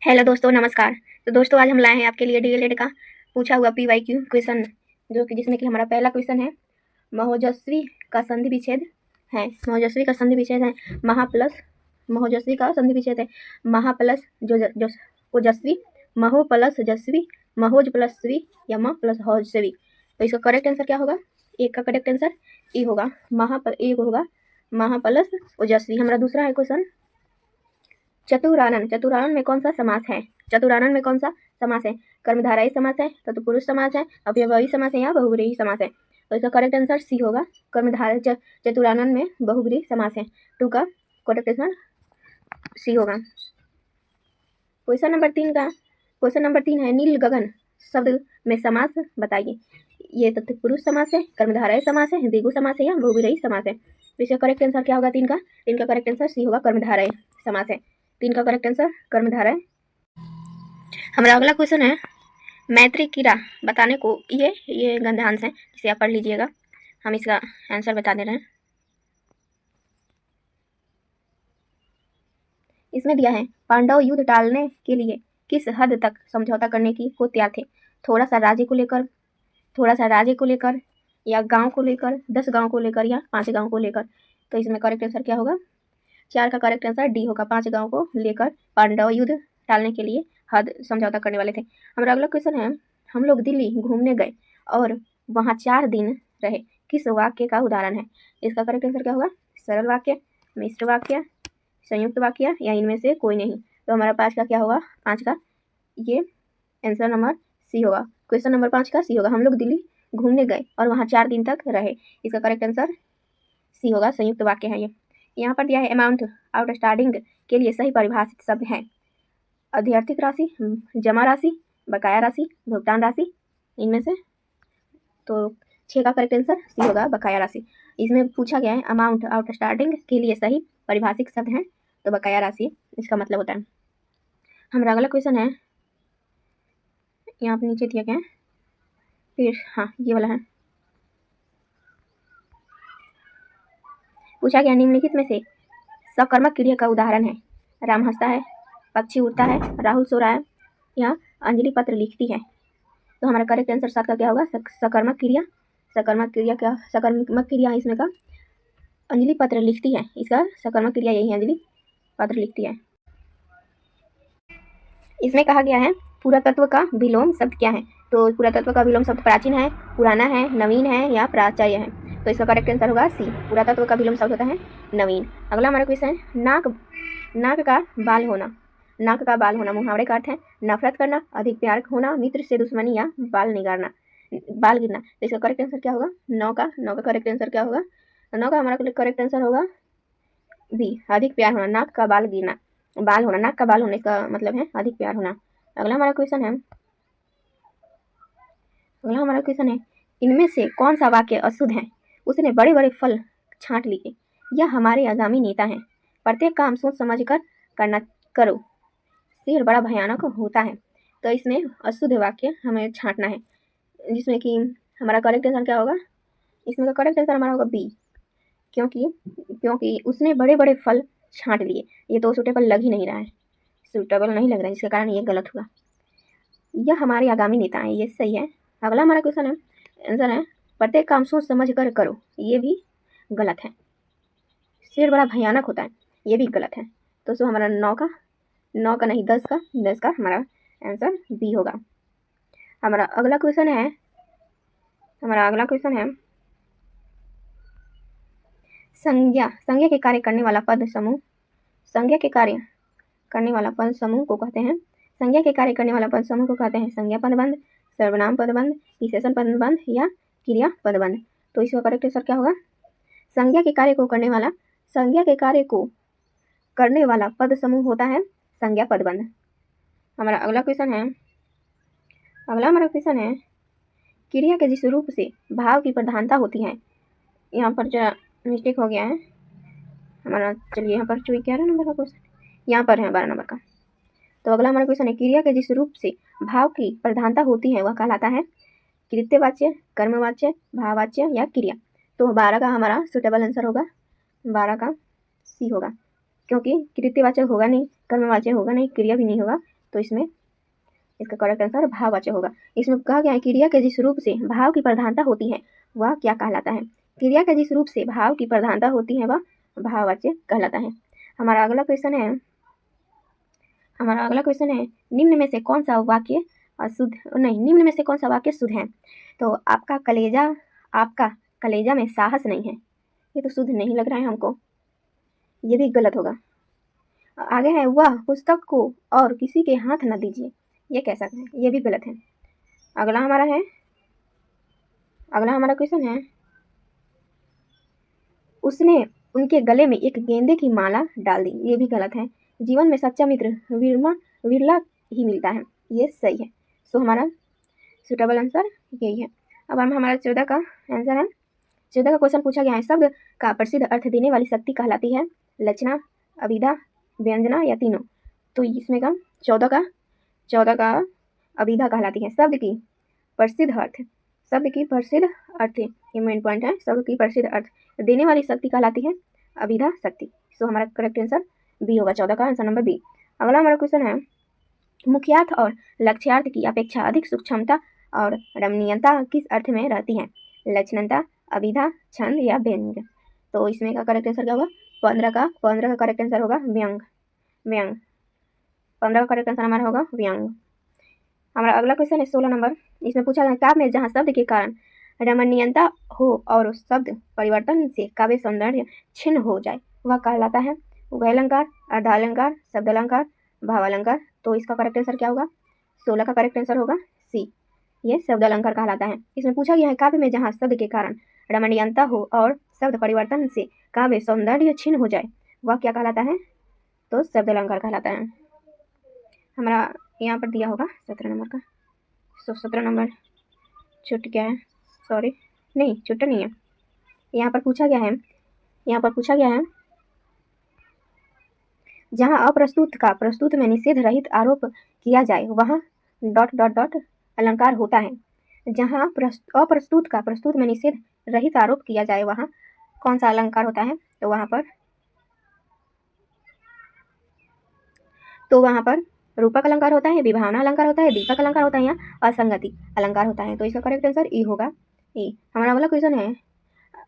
Hello दोस्तों, नमस्कार। तो दोस्तों आज हम लाए हैं आपके लिए डीएलएड का पूछा हुआ पीवाईक्यू क्वेश्चन, जो कि जिसमें कि हमारा पहला क्वेश्चन है महोजस्वी का संधि विच्छेद है। महोजस्वी का संधि विच्छेद है महा प्लस महोजस्वी का संधि विच्छेद है महा प्लस जो ओजस्वी, महो प्लस जस्वी, महोज प्लस स्वी या म प्लस हौजस्वी। तो इसका करेक्ट आंसर क्या होगा? एक का करेक्ट आंसर ए होगा, एक होगा महा प्लस ओजस्वी। हमारा दूसरा है क्वेश्चन चतुरानन। चतुरानन में कौन सा समास है? चतुरानन में कौन सा समास है? कर्मधारयी समास है, तत्पुरुष समास है, अव्ययभावी समास है या बहुव्रीहि समास है? तो इसका करेक्ट आंसर सी होगा, कर्मधारय। चतुरानन में बहुव्रीहि समास है। 2 का करेक्ट आंसर सी होगा। क्वेश्चन नंबर 3 है नील गगन शब्द में समास बताइए। ये तत्पुरुष समास है, कर्मधारय समास है, द्विगु समास है या बहुव्रीहि समास है? तो इसका करेक्ट आंसर क्या होगा? 3 का करेक्ट आंसर सी होगा, कर्मधारय समास है। 3 का करेक्ट आंसर कर्मधारय। हमारा अगला क्वेश्चन है मैत्री कीड़ा बताने को ये गंधांश है, जिसे आप पढ़ लीजिएगा। हम इसका आंसर बता दे रहे हैं। इसमें दिया है पांडव युद्ध टालने के लिए किस हद तक समझौता करने को तैयार थे? थोड़ा सा राज्य को लेकर या गांव को लेकर, 10 गांव को लेकर या 5 गांव को लेकर? तो इसमें करेक्ट आंसर क्या होगा? 4 का करेक्ट आंसर डी होगा, 5 गांव को लेकर पांडव युद्ध टालने के लिए हद समझौता करने वाले थे। हमारा अगला क्वेश्चन है हम लोग दिल्ली घूमने गए और वहाँ 4 दिन रहे, किस वाक्य का उदाहरण है? इसका करेक्ट आंसर क्या होगा? सरल वाक्य, मिश्र वाक्य, संयुक्त वाक्य या इनमें से कोई नहीं? तो हमारा 5 का क्या होगा? 5 का ये आंसर नंबर सी होगा। क्वेश्चन नंबर 5 का सी होगा, हम लोग दिल्ली घूमने गए और वहाँ 4 दिन तक रहे। इसका करेक्ट आंसर सी होगा, संयुक्त वाक्य है ये। यहाँ पर दिया है अमाउंट आउटस्टैंडिंग के लिए सही परिभाषित शब्द है अध्यर्थित राशि, जमा राशि, बकाया राशि, भुगतान राशि, इनमें से? तो 6 का करेक्ट आंसर सी होगा, बकाया राशि। इसमें पूछा गया है अमाउंट आउटस्टैंडिंग के लिए सही परिभाषित शब्द है, तो बकाया राशि इसका मतलब होता है। हमारा अगला क्वेश्चन है, यहाँ पर नीचे दिया गया है, फिर हाँ ये वाला है। पूछा गया निम्नलिखित में से सकर्मक क्रिया का उदाहरण है राम हंसता है, पक्षी उड़ता है, राहुल सो रहा है या अंजलि पत्र लिखती है? तो हमारा करेक्ट आंसर 7 का क्या होगा? सकर्मक क्रिया इसमें का अंजलि पत्र लिखती है। इसका सकर्मक क्रिया यही है, अंजलि पत्र लिखती है। इसमें कहा गया है पुरातत्व का विलोम शब्द क्या है? तो पुरातत्व का विलोम शब्द प्राचीन है, पुराना है, नवीन है या प्राचार्य है? तो इसका करेक्ट आंसर होगा सी, पुरातत्व का विलोम शब्द होता है नवीन। अगला हमारा क्वेश्चन है नाक का बाल होना मुहावरे का अर्थ है नफरत करना, अधिक प्यार होना, मित्र से दुश्मनी या बाल गिरना। तो इसका करेक्ट आंसर क्या होगा? 9 का करेक्ट आंसर क्या होगा? 9 का हमारा करेक्ट आंसर होगा बी, अधिक प्यार होना, नाक का बाल होना इसका मतलब है अधिक प्यार होना। अगला हमारा क्वेश्चन है इनमें से कौन सा वाक्य अशुद्ध है? उसने बड़े बड़े फल छांट लिए, यह हमारे आगामी नेता हैं, प्रत्येक काम सोच समझ कर करो, शेर बड़ा भयानक होता है। तो इसमें अशुद्ध वाक्य हमें छांटना है, जिसमें कि हमारा करेक्ट आंसर क्या होगा? इसमें का करेक्ट आंसर हमारा होगा बी, क्योंकि उसने बड़े बड़े फल छांट लिए। ये तो सूटेबल लग ही नहीं रहा है, जिसके कारण ये गलत हुआ। यह हमारे आगामी नेता है, ये सही है। अगला हमारा क्वेश्चन है आंसर है प्रत्येक काम सोच समझ कर करो, ये भी गलत है। शेर बड़ा भयानक होता है, ये भी गलत है। तो सो हमारा 9 का नहीं 10 का हमारा आंसर बी होगा। हमारा अगला क्वेश्चन है संज्ञा के कार्य करने वाला पद समूह को कहते हैं संज्ञा के कार्य करने वाला पद समूह को कहते हैं संज्ञा पदबंध, सर्वनाम पदबंध, विशेषण पदबंध या क्रिया पदबंध? तो इसका करेक्ट आंसर क्या होगा? संज्ञा के कार्य को करने वाला पद समूह होता है संज्ञा पदबंध। हमारा अगला क्वेश्चन है क्रिया के जिस रूप से भाव की प्रधानता होती है, यहाँ पर जो मिस्टेक हो गया है हमारा, चलिए यहाँ पर 11 नंबर का क्वेश्चन, यहाँ पर है 12 नंबर का। तो अगला हमारा क्वेश्चन है क्रिया के जिस रूप से भाव की प्रधानता होती है वह कहलाता है कृत्यवाच्य, कर्मवाच्य, भाववाच्य या क्रिया? तो 12 का हमारा सुटेबल आंसर होगा, 12 का सी होगा, क्योंकि कृत्यवाच्य होगा नहीं, कर्मवाच्य होगा नहीं, क्रिया भी नहीं होगा, तो इसमें इसका करेक्ट आंसर भाववाचक होगा। इसमें कहा गया है क्रिया के जिस रूप से भाव की प्रधानता होती है वह क्या कहलाता है। क्रिया के जिस रूप से भाव की प्रधानता होती है वह भाववाचक कहलाता है। हमारा अगला क्वेश्चन है निम्न में से कौन सा वाक्य निम्न में से कौन सा वाक्य शुद्ध है। तो आपका कलेजा में साहस नहीं है, ये तो शुद्ध नहीं लग रहा है हमको, ये भी गलत होगा। आगे है वह पुस्तक को और किसी के हाथ न दीजिए, ये कैसा है, ये भी गलत है। अगला हमारा क्वेश्चन है उसने उनके गले में एक गेंदे की माला डाल दी, ये भी गलत है। जीवन में सच्चा मित्र विरला ही मिलता है, ये सही है। सो हमारा सुटेबल आंसर यही है। अब हम हमारा 14 का आंसर है। 14 का क्वेश्चन पूछा गया है शब्द का प्रसिद्ध अर्थ देने वाली शक्ति कहलाती है लक्षणा, अभिधा, व्यंजना या तीनों। तो इसमें का 14 का अभिधा कहलाती है शब्द की प्रसिद्ध अर्थ, ये मेन पॉइंट है। शब्द की प्रसिद्ध अर्थ देने वाली शक्ति कहलाती है अभिधा शक्ति। सो हमारा करेक्ट आंसर बी होगा, 14 का आंसर नंबर बी। अगला हमारा क्वेश्चन है मुख्यार्थ और लक्ष्यार्थ की अपेक्षा अधिक सूक्ष्मता और रमणीयता किस अर्थ में रहती है, लक्षणता, अभिधा, छंद या व्यंग। तो इसमें का करेक्ट आंसर क्या होगा, 15 का करेक्ट आंसर होगा व्यंग। 15 का करेक्ट आंसर हमारा होगा व्यंग। हमारा अगला क्वेश्चन है 16 नंबर। इसमें पूछा गया काव्य में जहाँ शब्द के कारण रमणीयता हो और शब्द परिवर्तन से काव्य सौंदर्य छिन्न हो जाए वह कहलाता है उभयलंकार, अर्धालंकार, शब्दालंकार, भावालंकार। तो इसका करेक्ट आंसर क्या होगा, 16 का करेक्ट आंसर होगा सी, ये शब्दालंकार कहलाता है। इसमें पूछा गया है काव्य में जहाँ शब्द के कारण रमणीयता हो और शब्द परिवर्तन से काव्य सौंदर्य छिन्न हो जाए वह क्या कहलाता है, तो शब्दालंकार कहलाता है। हमारा यहाँ पर दिया होगा 17 नंबर का। 17 नंबर छूट गया है, सॉरी नहीं छूटा नहीं है। यहाँ पर पूछा गया है जहाँ अप्रस्तुत का प्रस्तुत में निषेध रहित आरोप किया जाए वहाँ ... अलंकार होता है। जहाँ अप्रस्तुत का प्रस्तुत में निषेध रहित आरोप किया जाए वहाँ कौन सा अलंकार होता है, तो वहाँ पर रूपक अलंकार होता है, विभावना अलंकार होता है, दीपक अलंकार होता है या असंगति अलंकार होता है। तो इसका करेक्ट आंसर ई होगा, ई। हमारा अगला क्वेश्चन है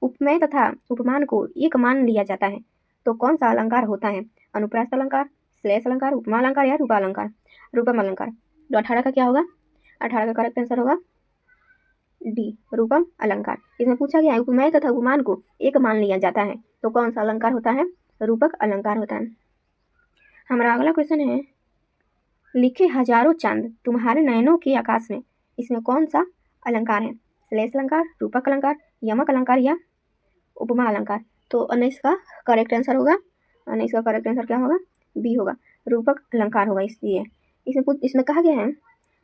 उपमेय तथा उपमान को एक मान लिया जाता है तो कौन सा अलंकार होता है, अनुप्रास अलंकार, श्लेष अलंकार, उपमा अलंकार या रूपम अलंकार। तो 18 का क्या होगा, 18 का करेक्ट आंसर होगा डी, रूपम अलंकार। इसमें पूछा गया है उपमेय तथा उपमान को एक मान लिया जाता है तो कौन सा अलंकार होता है, रूपक अलंकार होता है। हमारा अगला क्वेश्चन है लिखे हजारों चांद तुम्हारे नयनों के आकाश में, इसमें कौन सा अलंकार है, श्लेष अलंकार, रूपक अलंकार, यमक अलंकार या उपमा अलंकार। तो 19 का करेक्ट आंसर होगा, 19 का करेक्ट आंसर क्या होगा, बी होगा, रूपक अलंकार होगा। इसलिए इसमें कहा गया है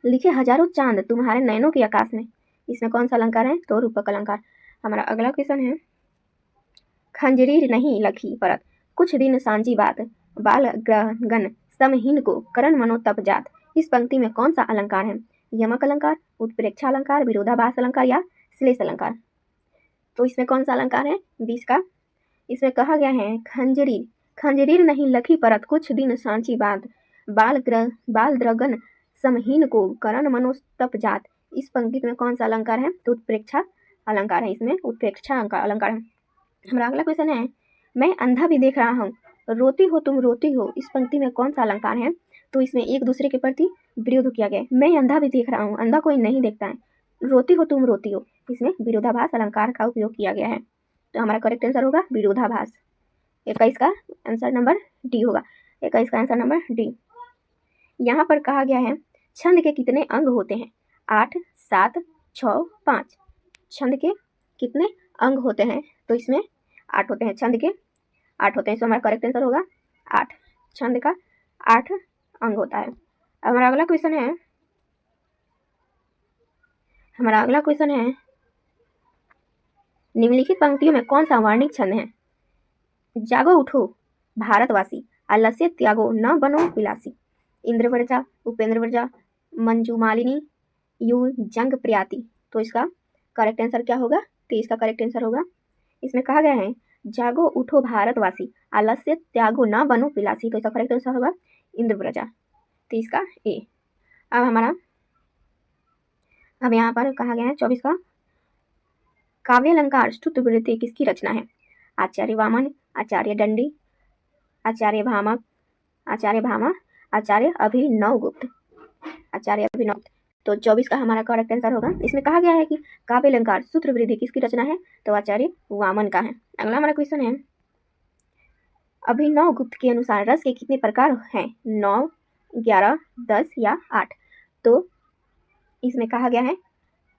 लिखे हजारों चांद तुम्हारे नयनों के आकाश में, इसमें कौन सा अलंकार है, तो रूपक अलंकार। हमारा अगला क्वेश्चन है खंजरीर नहीं लखी परत कुछ दिन सांझी बात बाल गण समहीन को करण मनोतप जात, इस पंक्ति में कौन सा अलंकार है, यमक अलंकार, उत्प्रेक्षा अलंकार, विरोधाभास अलंकार या श्लेष अलंकार। तो इसमें कौन सा अलंकार है, 20 का। इसमें कहा गया है खंजरीर नहीं लखी परत कुछ दिन सांची बात बाल द्रगन समहीन को करण मनोतप जात, इस पंक्ति में कौन सा अलंकार है, तो उत्प्रेक्षा अलंकार है, इसमें उत्प्रेक्षा अलंकार है। हमारा अगला क्वेश्चन है मैं अंधा भी देख रहा हूँ रोती हो तुम रोती हो, इस पंक्ति में कौन सा अलंकार है, तो इसमें एक दूसरे के प्रति विरोध किया गया है। मैं अंधा भी देख रहा हूँ, अंधा कोई नहीं देखता है, रोती हो तुम रोती हो, इसमें विरोधाभास अलंकार का उपयोग किया गया है। तो हमारा करेक्ट आंसर होगा विरोधाभास। 21 का आंसर नंबर डी होगा, 21 का आंसर नंबर डी। यहाँ पर कहा गया है छंद के कितने अंग होते हैं, 8, 7, 6, 5। छंद के कितने अंग होते हैं, तो इसमें 8 होते हैं, छंद के 8 होते हैं। तो हमारा करेक्ट आंसर होगा 8, छंद का 8 अंग होता है। हमारा अगला क्वेश्चन है निम्नलिखित पंक्तियों में कौन सा वर्णिक छंद है, जागो उठो भारतवासी आलस्य त्यागो न बनो विलासी, इंद्रव्रजा, उपेंद्रव्रजा, मंजू मालिनी, यू जंग प्रियाति। तो इसका करेक्ट आंसर क्या होगा, तो इसका करेक्ट आंसर होगा, इसमें कहा गया है जागो उठो भारतवासी आलस्य त्यागो न बनो पिलासी, तो इसका करेक्ट आंसर होगा इंद्रव्रजा। 30 का ए। अब यहाँ पर कहा गया है 24 का काव्य अलंकार स्तुतिवृत्ति किसकी रचना है? आचार्य वामन, आचार्य दंडी, आचार्य भामक, आचार्य अभिनवगुप्त, तो 24 का हमारा करेक्ट आंसर होगा। इसमें कहा गया है कि काव्य अलंकार सूत्रवृद्धि किसकी रचना है? तो आचार्य वामन का है। अगला हमारा क्वेश्चन है अभिनवगुप्त के अनुसार रस के कितने प्रकार हैं? 9, 11, 10 या 8? तो इसमें कहा गया है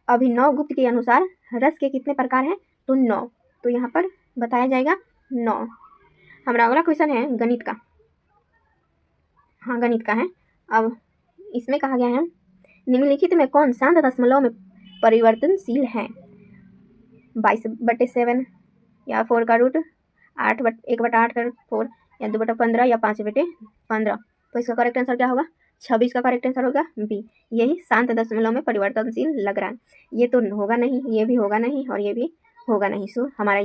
अभिनवगुप्त के अनुसार रस के कितने प्रकार हैं? तो 9। तो यहाँ पर बताया जाएगा 9। हमारा अगला क्वेश्चन है गणित का। हाँ, गणित का है। अब इसमें कहा गया है निम्नलिखित में कौन शांत दशमलव में परिवर्तनशील है? 22/7 या 4 का रूट 1/8 का 4 या 2/15 या 5/15। तो इसका करेक्ट आंसर क्या होगा? 26 का करेक्ट आंसर होगा बी। यही शांत दशमलव में परिवर्तनशील लग रहा है। ये तो होगा नहीं, ये भी होगा नहीं और ये भी होगा नहीं। सो हमारा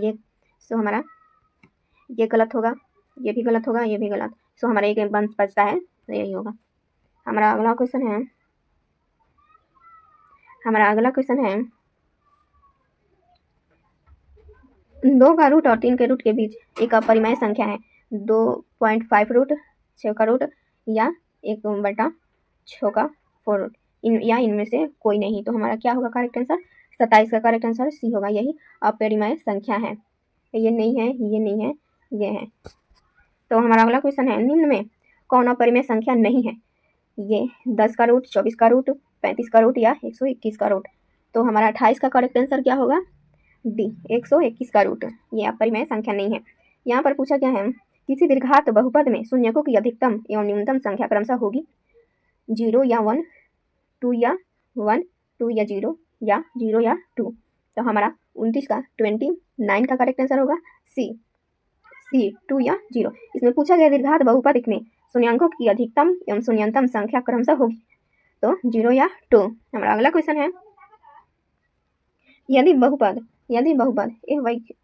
ये गलत होगा, ये भी गलत होगा, ये भी गलत। सो हमारा एक बचता है, तो यही होगा। हमारा अगला क्वेश्चन है 2 का रूट और 3 के रूट के बीच एक अपरिमेय संख्या है। 2.5 रूट, 6 का रूट या 1/6 का 4 रूट, इनमें से कोई नहीं। तो हमारा क्या होगा करेक्ट आंसर? 27 का करेक्ट आंसर सी होगा। यही अपरिमेय संख्या है। ये नहीं है, ये नहीं है, ये है। तो हमारा अगला क्वेश्चन है निम्न में कौन अपरिमेय संख्या नहीं है? ये 10 का रूट, 24 का रूट, 35 का रूट या 121 का रूट। तो हमारा 28 का करेक्ट आंसर क्या होगा? डी, 121 का रूट। ये अपरिमेय संख्या नहीं है। यहाँ पर पूछा क्या है किसी दीर्घात बहुपद में शून्यकों की अधिकतम एवं न्यूनतम संख्या क्रमशः होगी 0 या 1, 2 या 1, 2 या 0 या 0 या 2। तो हमारा 29 का 29 का करेक्ट आंसर होगा सी, 2 या 0। इसमें पूछा गया दीर्घात बहुपद में शून्यकों की अधिकतम एवं शून्यतम संख्या क्रमशः होगी तो 0 या 2। हमारा अगला क्वेश्चन है यदि बहुपद a/r=k²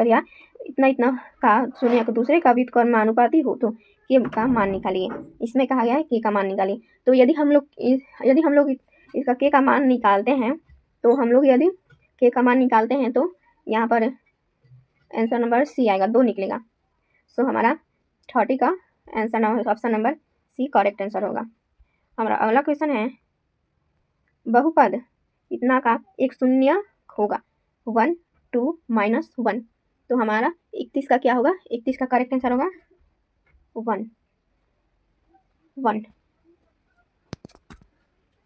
या इतना का शून्य को दूसरे का व्युत्क्रम समानुपाती हो तो के का मान निकालिए। इसमें कहा गया है के का मान निकालिए। तो यदि हम लोग इसका के का मान निकालते हैं तो यहाँ पर आंसर नंबर सी आएगा, 2 निकलेगा। सो हमारा 30 का answer option number C correct answer होगा। हमारा अगला क्वेश्चन है बहुपद इतना का एक शून्य होगा 1, 2, -1। तो हमारा 31 का क्या होगा? 31 का करेक्ट आंसर होगा 1।